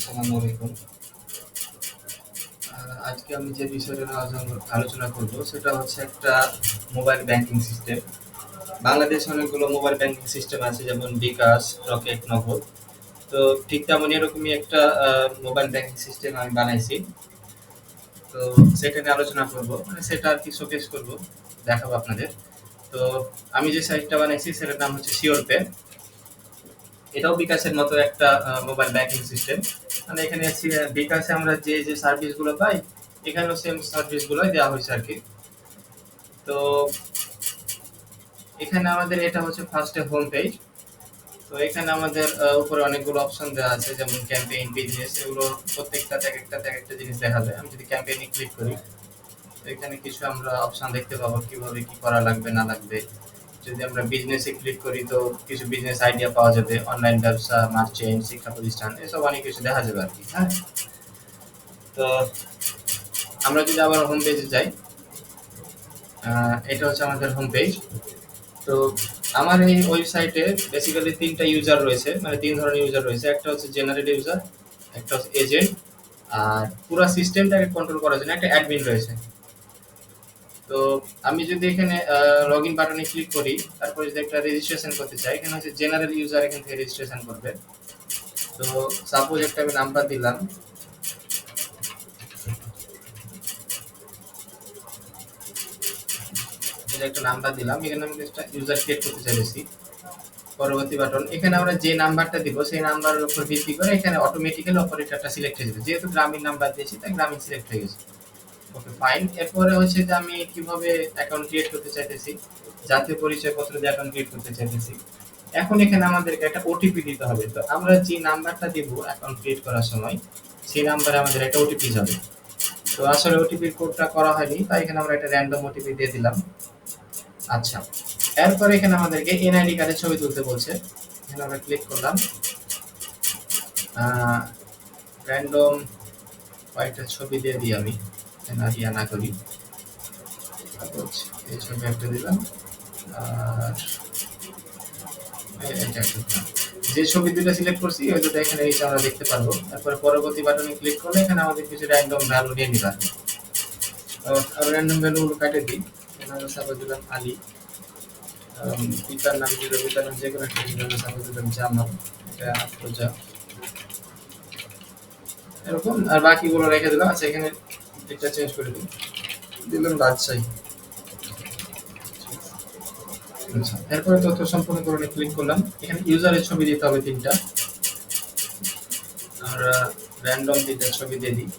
আসসালামু আলাইকুম। আজকে আমি যে বিষয়টা নিয়ে আলোচনা করব সেটা হচ্ছে একটা মোবাইল ব্যাংকিং সিস্টেম। বাংলাদেশে অনেকগুলো মোবাইল ব্যাংকিং সিস্টেম আছে যেমন বিকাশ, রকেট, নগদ। তো ঠিক তেমনই এরকমই একটা মোবাইল ব্যাংকিং সিস্টেম আমি বানাইছি। তো সেটা নিয়ে আলোচনা করব, মানে সেটা আর কি শোকেস করব, দেখাবো আপনাদের। তো আমি যে সাইটটা বানাইছি সেটার নাম হচ্ছে শিওর পে। এটাও বিকাশের মতো একটা মোবাইল ব্যাংকিং সিস্টেম। মানে এখানে বিকাশে আমরা যে যে সার্ভিসগুলো পাই, এখানেও সেম সার্ভিসগুলোই দেওয়া হয়েছে আর কি। তো এখানে আমাদের এটা হচ্ছে ফার্স্টে হোম পেজ। তো এখানে আমাদের উপরে অনেকগুলো অপশন দেওয়া আছে যেমন ক্যাম্পেইন, বিজনেস, এগুলো প্রত্যেকটাতে এক একটা জিনিস দেখা যায়। আমি যদি ক্যাম্পেইনে ক্লিক করি, তো এখানে কিছু আমরা অপশন দেখতে পাবো কিভাবে কি করা লাগবে না লাগবে। যদি আমরা বিজনেসে ক্লিক করি তো কিছু বিজনেস আইডিয়া পাওয়া যাবে, অনলাইন ব্যবসা, মার্চেন্ট, শিক্ষা প্রতিষ্ঠান, এসব অনেক কিছু দেখা যাবে আর কি। হ্যাঁ, তো আমরা যদি আবার হোম পেজে যাই, এটা হচ্ছে আমাদের হোম পেজ। তো আমার এই ওয়েবসাইটে বেসিক্যালি তিনটা ইউজার রয়েছে, মানে তিন ধরনের ইউজার রয়েছে। একটা হচ্ছে জেনারেল ইউজার, একটা হচ্ছে এজেন্ট, আর পুরো সিস্টেমটাকে কন্ট্রোল করার জন্য একটা অ্যাডমিন রয়েছে। তো আমি যদি এখানে লগ ইন বাটনে ক্লিক করি, তারপরে যদি একটা রেজিস্ট্রেশন করতে চাই, এখানে হচ্ছে জেনারেল ইউজার এখান থেকে রেজিস্ট্রেশন করবে। তো সাপোজ একটা আমি নাম্বার দিলাম, একটা নাম্বার দিলাম, এখানে আমি একটা ইউজার ক্রিয়েট করতে চাইছি। পরবর্তী বাটন, এখানে আমরা যে নাম্বারটা দিব সেই নাম্বারের উপর ভিত্তি করে এখানে অটোমেটিক্যালি অপারেটরটা সিলেক্ট হয়ে যাবে। যেহেতু গ্রামীণ নাম্বার দিয়েছি তাই গ্রামীণ সিলেক্ট হয়ে গেছে। ওকে, ফাইন। এরপরে হচ্ছে যে আমি কিভাবে অ্যাকাউন্ট ক্রিয়েট করতে চাইতেছি, জাতীয় পরিচয়পত্র দিয়ে অ্যাকাউন্ট ক্রিয়েট করতে চাইতেছি। এখন এখানে আমাদেরকে একটা ওটিপি দিতে হবে। তো আমরা যে নাম্বারটা দিব অ্যাকাউন্ট ক্রিয়েট করার সময়, সেই নাম্বারে আমাদের একটা ওটিপি যাবে। তো আসলে ওটিপির কোডটা করা হয়নি, তাই এখানে আমরা একটা র্যান্ডম ওটিপি দিয়ে দিলাম। আচ্ছা, এরপরে এখানে আমাদেরকে এনআইডি কার্ডের ছবি তুলতে বলছে। এখানে আমরা ক্লিক করলাম, র্যান্ডম কয়েকটা ছবি দিয়ে দিই আমি, ইয়া না করি। এই ছবি একটা দিলাম, আর এটা একটা দিলাম। যে ছবি দুটো সিলেক্ট করছি ওই দুটো এখানে এসে আমরা দেখতে পারবো। তারপরে পরবর্তী বাটনে ক্লিক করলে এখানে আমাদের কিছু র্যান্ডম ভ্যালু নিয়ে নিতে হবে। আর র্যান্ডম ভ্যালুগুলো কাটে দিই। এখানে আমরা সাপোজ দিলাম আলী, পিতার নাম দিল, পিতার নাম যে কোনো একটা দিলাম, সাপোজ দিলাম জামাল, এটা আফরোজা, এরকম। আর বাকিগুলো রেখে দিলাম। আচ্ছা, এখানে এটা চেঞ্জ করে দিই, দিলাম রাজশাহী। আচ্ছা, এরপরে তথ্য সম্পূর্ণকরণে ক্লিক করলাম। এখানে ইউজারের ছবি দিতে হবে তিনটা, আর র্যান্ডম তিনটা ছবি দিয়ে দিই।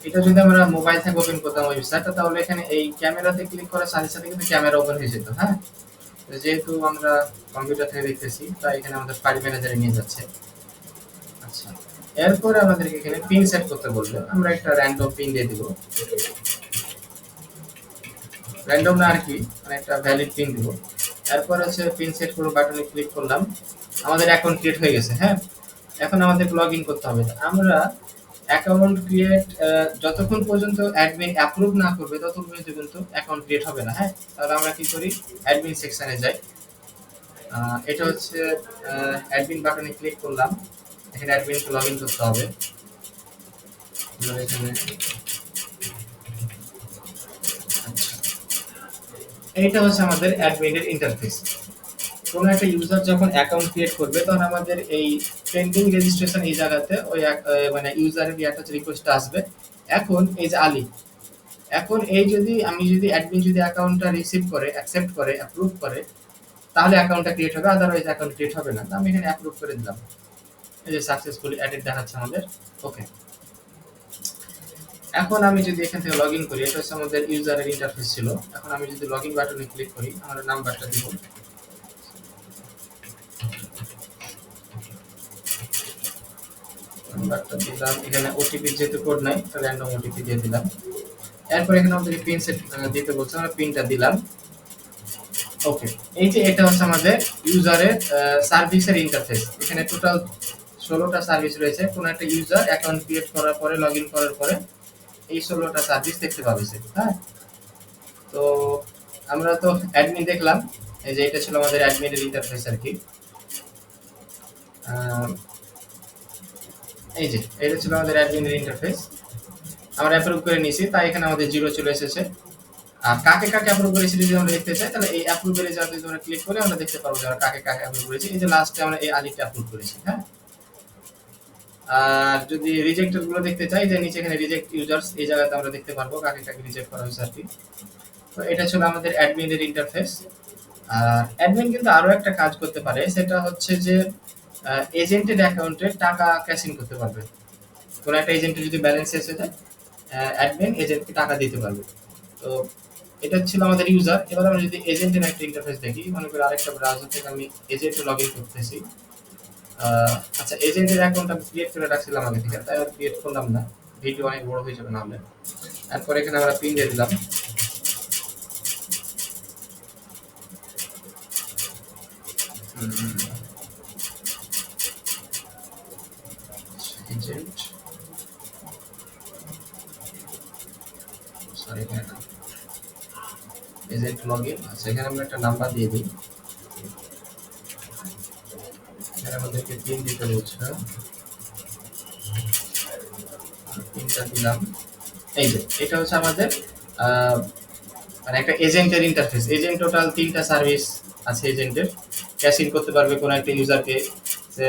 এটা যদি আমরা মোবাইল থেকে ওপেন করতাম ওয়েবসাইটটা, তাহলে এখানে এই ক্যামেরাতে ক্লিক করার সাথে সাথে কিন্তু ক্যামেরা ওপেন হয়ে যেত। হ্যাঁ, যেহেতু আমরা কম্পিউটার থেকে দেখতেছি তাই এখানে আমাদের ফাইল ম্যানেজারে নিয়ে যাচ্ছে। আচ্ছা, এরপরে আমাদেরকে এখানে পিন সেট করতে বলবে। আমরা একটা র্যান্ডম পিন দিয়ে দিব, র্যান্ডম না আর কি, মানে একটা ভ্যালিড পিন দিব। এরপর হচ্ছে পিন সেট করো বাটনে ক্লিক করলাম, আমাদের অ্যাকাউন্ট ক্রিয়েট হয়ে গেছে। হ্যাঁ, এখন আমাদেরকে লগ ইন করতে হবে। আমরা অ্যাকাউন্ট ক্রিয়েট যতক্ষণ পর্যন্ত অ্যাডমিন অ্যাপ্রুভ না করবে ততক্ষণ পর্যন্ত কিন্তু অ্যাকাউন্ট ক্রিয়েট হবে না। হ্যাঁ, তাহলে আমরা কি করি, অ্যাডমিন সেকশনে যাই। এটা হচ্ছে অ্যাডমিন বাটনে ক্লিক করলাম, এখানে অ্যাডমিনকে লগ ইন করতে হবে। এখানে এইটা হচ্ছে আমাদের অ্যাডমিনের ইন্টারফেস। কোনো একটা ইউজার যখন অ্যাকাউন্ট ক্রিয়েট করবে তখন আমাদের এই পেন্ডিং রেজিস্ট্রেশন এই জায়গাতে ওই মানে ইউজারের একটা রিকোয়েস্টটা আসবে। এখন এই যে আলী, এখন এই যদি আমি যদি অ্যাডমিন যদি অ্যাকাউন্টটা রিসিভ করে, অ্যাকসেপ্ট করে, অ্যাপ্রুভ করে, তাহলে অ্যাকাউন্টটা ক্রিয়েট হবে, আদারওয়াইজ অ্যাকাউন্ট ক্রিয়েট হবে না। তো আমি এখানে অ্যাপ্রুভ করে দিলাম। এই যে সাকসেসফুলি অ্যাডেড দেখাচ্ছে আমাদের। ওকে, এখন আমি যদি এখান থেকে লগ ইন করি, এটা হচ্ছে আমাদের ইউজারের ইন্টারফেস ছিল। এখন আমি যদি লগ ইন বাটনে ক্লিক করি, আমার নাম্বারটা দিব, নাম্বারটা দিলাম। এখানে ওটিপি যেহেতু কোড নাই, র্যান্ডম ওটিপি দিয়ে দিলাম। এরপর এখানে আমাদের পিন সেট দিতে বলছে, আমরা পিনটা দিলাম। ওকে, এই যে এটা হচ্ছে আমাদের ইউজারের সার্ভিসের ইন্টারফেস। এখানে টোটাল 16টা সার্ভিস রয়েছে। কোন একটা ইউজার অ্যাকাউন্ট ক্রিয়েট করার পরে, লগ ইন করার পরে এই 16টা সার্ভিস দেখতে পাবে সে। হ্যাঁ, তো আমরা তো অ্যাডমিন দেখলাম। এই যে এটা ছিল আমাদের অ্যাডমিনের ইন্টারফেস আর কি। এই যে এটা ছিল আমাদের অ্যাডমিনের ইন্টারফেস। আমরা অ্যাপ্রুভ করে নিয়েছি, তাই এখানে আমাদের 0 চলে এসেছে। আর কাকে কাকে অ্যাপ্রুভ করেছি যদি আমরা দেখতে চাই, তাহলে এই অ্যাপ্রুভের জায়গাতে যদি আমরা ক্লিক করে আমরা দেখতে পারবো যে আমরা কাকে কাকে অ্যাপ্রুভ করেছি। এই যে লাস্টে আমরা এই আলিফটা অ্যাপ্রুভ করেছি, হ্যাঁ। আর যদি রিজেক্টেড গুলো দেখতে চাই, যে নিচে এখানে রিজেক্ট ইউজার্স, এই জায়গাতে আমরা দেখতে পারবো কাকে কাকে রিজেক্ট করা হয়েছে আর কি। তো এটা ছিল আমাদের অ্যাডমিনের ইন্টারফেস। আর অ্যাডমিন কিন্তু আরো একটা কাজ করতে পারে, সেটা হচ্ছে যে এজেন্টের অ্যাকাউন্টে টাকা ক্যাশ ইন করতে পারবে। কোন একটা এজেন্টের যদি ব্যালেন্স এসে যায়, অ্যাডমিন এজেন্টকে টাকা দিতে পারবে। তো এটা ছিল আমাদের ইউজার। এবার আমরা যদি এজেন্টের একটা ইন্টারফেস দেখি, মনে করি আরেকটা ব্রাউজার থেকে আমি এজেন্টে লগ ইন করতেছি। আচ্ছা, এজেন্টের অ্যাকাউন্ট আমি ক্রিয়েট করে রাখছিলাম আগে থেকে, তাই আর ক্রিয়েট করলাম না, ভিডিও অনেক বড় হয়ে যাবে নাহলে। তারপর এখানে আমরা পিন দিয়ে দিলাম। Agent, sorry agent log in. আচ্ছা, এখানে আমরা একটা নাম্বার দিয়ে দিই। এখানে আমাদেরকে পিন দিতে বলছে, পিনটা দিলাম। এই যে এটা হচ্ছে আমাদের মানে একটা এজেন্টের ইন্টারফেস। এজেন্ট টোটাল 3টা সার্ভিস আছে এজেন্টের। ক্যাশ ইন করতে পারবে কোনো একটা ইউজারকে, যে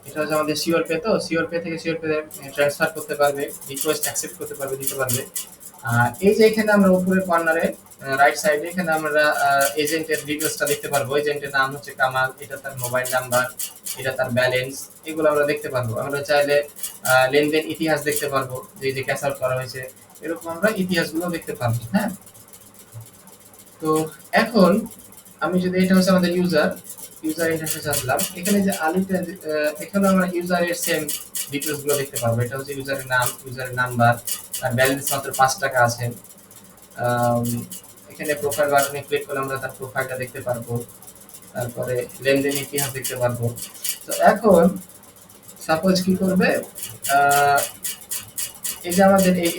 এটা হচ্ছে আমাদের সিওর পে। তো সিওর পে থেকে সিওর পে ট্রান্সফার করতে পারবে, রিকোয়েস্ট অ্যাকসেপ্ট করতে পারবে, দিতে পারবে। এই যে এখানে আমরা উপরের কর্নারে রাইট সাইডে এখানে আমরা এজেন্টের ডিটেলসটা দেখতে পারবো। এজেন্টের নাম হচ্ছে কামাল, এটা তার মোবাইল নাম্বার, এটা তার ব্যালেন্স, এগুলো আমরা দেখতে পারবো। আমরা চাইলে লেনদেন ইতিহাস দেখতে পারবো, যে যে ক্যাশ আউট করা হয়েছে, এরকম আমরা ইতিহাসগুলো দেখতে পারবো, হ্যাঁ। তো এখন আমি যদি, এটা হচ্ছে আমাদের ইউজার ইন্টারফেস আসলাম। এখানে যে আলিটা, এখানে আমরা ইউজারের সেম ডিটেলস গুলো দেখতে পারবো। এটা হচ্ছে ইউজারের নাম, ইউজারের নাম্বার, আর ব্যালেন্স মাত্র 5 টাকা আছে। এখানে প্রোফাইল বাটনে ক্লিক করলে আমরা তার প্রোফাইলটা দেখতে পারবো। তারপরে লেনদেন ইতিহাস দেখতে পারবো। তো এখন সাপোজ কি করবে, এই যে আমাদের এই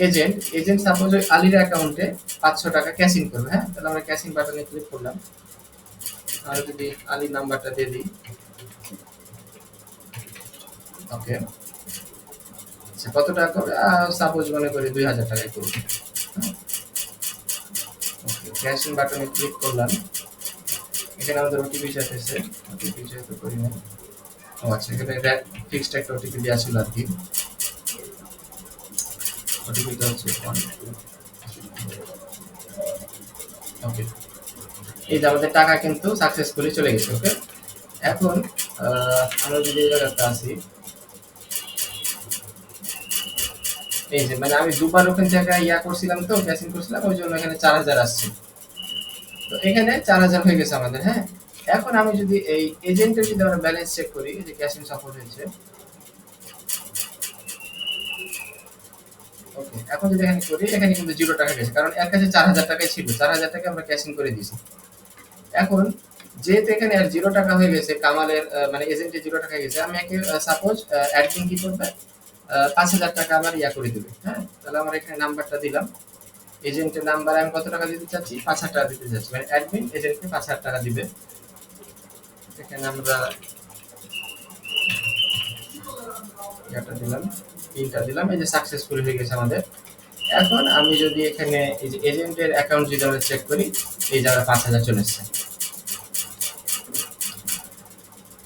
এজেন্ট সাপোজ ওই আলির অ্যাকাউন্টে 500 টাকা ক্যাশ ইন করবে, হ্যাঁ। তাহলে আমরা ক্যাশ ইন বাটনে ক্লিক করলাম। আর যদি আলির নাম্বারটা দিয়ে দিই, ওকে। আচ্ছা, কত টাকা করবে? সাপোজ মনে করি 2000 টাকায় করবে। ওকে, ক্যাশ ইন বাটনে ক্লিক করলাম। এখানে আমাদের ওটিপি চাইতেছে, ওটিপি যেহেতু করি না। ও আচ্ছা, এখানে ফিক্সড একটা ওটিপি দেওয়া ছিল আর কি। ওটিপিটা হচ্ছে 1 2। ওকে, এই যে আমাদের টাকা কিন্তু সাকসেসফুলি চলে গেছে। ওকে, এখন আমরা যদি এই জায়গাটা আসি, এই যে মানে আমি দুবার ওখান থেকে ইয়া করছিলাম, তো ক্যাশ ইন করছিলাম, ওই জন্য এখানে 4000 আসছে। তো এখানে 4000 হয়ে গেছে আমাদের, হ্যাঁ। এখন আমি যদি এই এজেন্টের যদি আমরা ব্যালেন্স চেক করি, এই যে ক্যাশ ইন সাপোর্ট হয়েছে। ওকে, এখন যদি এখানে করি, এখানে কিন্তু 0 টাকা গেছে, কারণ এর কাছে 4000 টাকাই ছিল। 4000 টাকা আমরা ক্যাশ ইন করে দিয়েছি। এখন যেহেতু এখানে আর 0 টাকা হয়ে গেছে, কামালের মানে এজেন্টে 0 টাকা গেছে, আমি একে সাপোজ অ্যাডমিন কি করবে, 5000 টাকা আমার ইয়া করে দিবে, হ্যাঁ। তাহলে আমরা এখানে নাম্বারটা দিলাম। এজেন্টের নাম্বার আমি কত টাকা দিতে চাচ্ছি? 5000 টাকা দিতে চাচ্ছি, মানে অ্যাডমিন এজেন্টকে 5000 টাকা দিবে। এখানে আমরা এটা দিলাম, পিনটা দিলাম। এই যে সাকসেসফুল হয়ে গেছে আমাদের। এখন আমি যদি এখানে এই যে এজেন্টের অ্যাকাউন্ট যদি আমরা চেক করি, এই যে আমরা 5000 চলে এসেছে।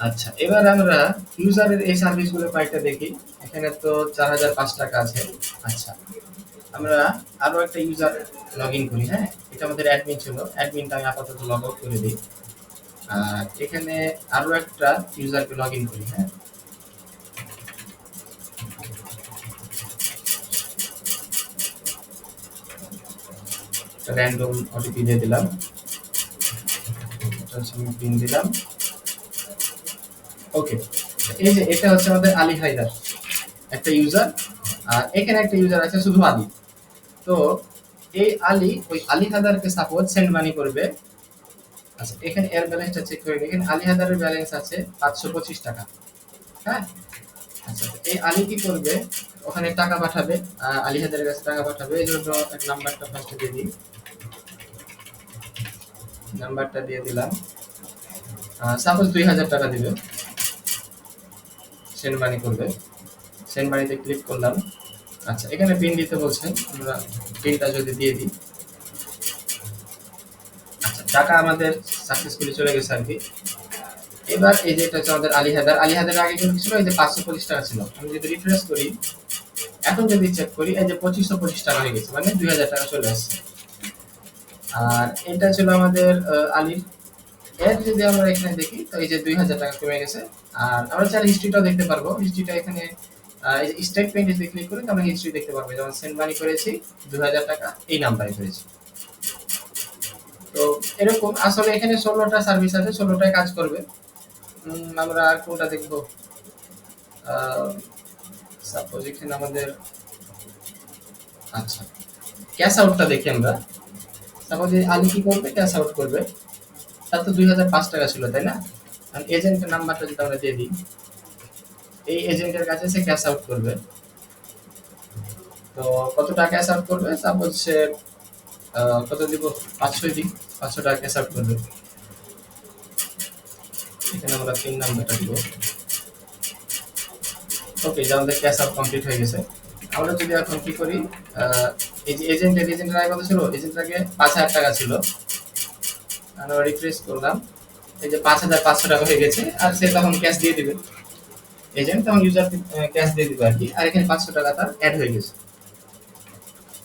আচ্ছা, এবার আমরা ইউজারের এই সার্ভিসগুলো কয়েকটা দেখি। এখানে তো 4005 টাকা আছে। আচ্ছা, আমরা আরো একটা ইউজার লগ ইন করি, হ্যাঁ। এটা আমাদের অ্যাডমিন ছিল, অ্যাডমিনটা আমি আপাতত লগ আউট করে দিই। আর এখানে আরো একটা ইউজারকে লগ ইন করি, হ্যাঁ। র্যান্ডম ওটিপি দিয়ে দিলাম, এটা হচ্ছে আমি পিন দিলাম। ওকে, এই যে এটা হচ্ছে আমাদের আলী হায়দার একটা ইউজার, আর এখানে একটা ইউজার আছে শুধু আলী। তো এই আলী ওই আলী হায়দারকে সাপোজ সেন্ড মানি করবে। আচ্ছা, এখানে এর ব্যালেন্সটা চেক করে নিই। এখানে আলী হায়দারের ব্যালেন্স আছে 525 টাকা, হ্যাঁ। আচ্ছা, এই আলী কি করবে, ওখানে টাকা পাঠাবে, আলী হায়দারের কাছে টাকা পাঠাবে। এই জন্য এক নাম্বারটা ফার্স্টে দিয়ে দিই, নাম্বারটা দিয়ে দিলাম। সাপোজ 2000 টাকা দিবে, সেন্ড মানি করবে। সেন্ড মানিতে ক্লিক করলাম। আচ্ছা, এখানে পিন দিতে বলছেন, আমরা পিনটা যদি দিয়ে দিই। আচ্ছা, টাকা আমাদের সাকসেসফুলি চলে গেছে আর কি। এবার এই যে এটা হচ্ছে আমাদের আলী হায়দার। আলী হায়দার আগে কিন্তু ছিল এই যে 525 টাকা ছিল। আমি যদি রিফ্রেশ করি, এখন যদি চেক করি, এই যে 2525 টাকা হয়ে গেছে, মানে 2000 টাকা চলে আসছে। আর এটা ছিল আমাদের আলীর। এর যদি আমরা এখানে দেখি, তো এই যে 2000 টাকা কমে গেছে। আর আমরা চাইলে হিস্ট্রিটাও দেখতে পারবো। হিস্ট্রিটা এখানে এই যে স্টেটমেন্ট যদি ক্লিক করি, আমরা হিস্ট্রি দেখতে পারবো। যেমন সেন্ড মানি করেছি 2000 টাকা এই নাম্বারে করেছি। তো এরকম আসলে এখানে 16টা সার্ভিস আছে, 16টাই কাজ করবে। আমরা কোনটা দেখবো? সাপোজ এখানে আমাদের, আচ্ছা, ক্যাশ আউটটা দেখি আমরা। সাপোজ আলী কি করবে? ক্যাশ আউট করবে। তার তো 2005 টাকা ছিল, তাই না? আর এজেন্টের নাম্বারটা যদি আমরা দিয়ে দিই, এই এজেন্টের কাছে সে ক্যাশ আউট করবে। তো কত টাকা ক্যাশ আউট করবে? সাপোজ সে কত দিব? 500 দিই। 500 টাকা ক্যাশ আউট করবে। এখানে আমরা পিন নাম্বারটা দিব। ওকে, যে আমাদের ক্যাশ আউট কমপ্লিট হয়ে গেছে। আমরা যদি এখন কি করি, এই যে এজেন্টের আগে কত ছিল? এজেন্টের আগে 5000 টাকা ছিল। আমরা রিফ্রেশ করলাম, এই যে 5500 টাকা হয়ে গেছে। আর সে তখন ক্যাশ দিয়ে দিবে, এজেন্ট তখন ইউজার ক্যাশ দিয়ে দিবে আর কি। আর এখানে 500 টাকা তার অ্যাড হয়ে গেছে।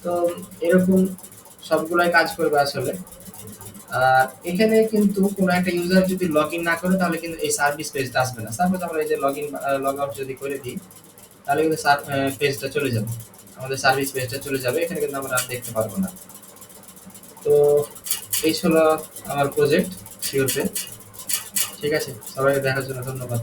তো এরকম সবগুলাই কাজ করবে আসলে। আর এখানে কিন্তু কোনো একটা ইউজার যদি লগ ইন না করে, তাহলে কিন্তু এই সার্ভিস পেজটা আসবে না। সাপোজ আমরা এই যে লগ ইন লগ আউট যদি করে দিই, তাহলে কিন্তু পেজটা চলে যাবে, আমাদের সার্ভিস পেজটা চলে যাবে। এখানে কিন্তু আমরা আর দেখতে পারবো না। তো এই ছিল আমার প্রজেক্ট শিওর পে। ঠিক আছে, সবাইকে দেখার জন্য ধন্যবাদ।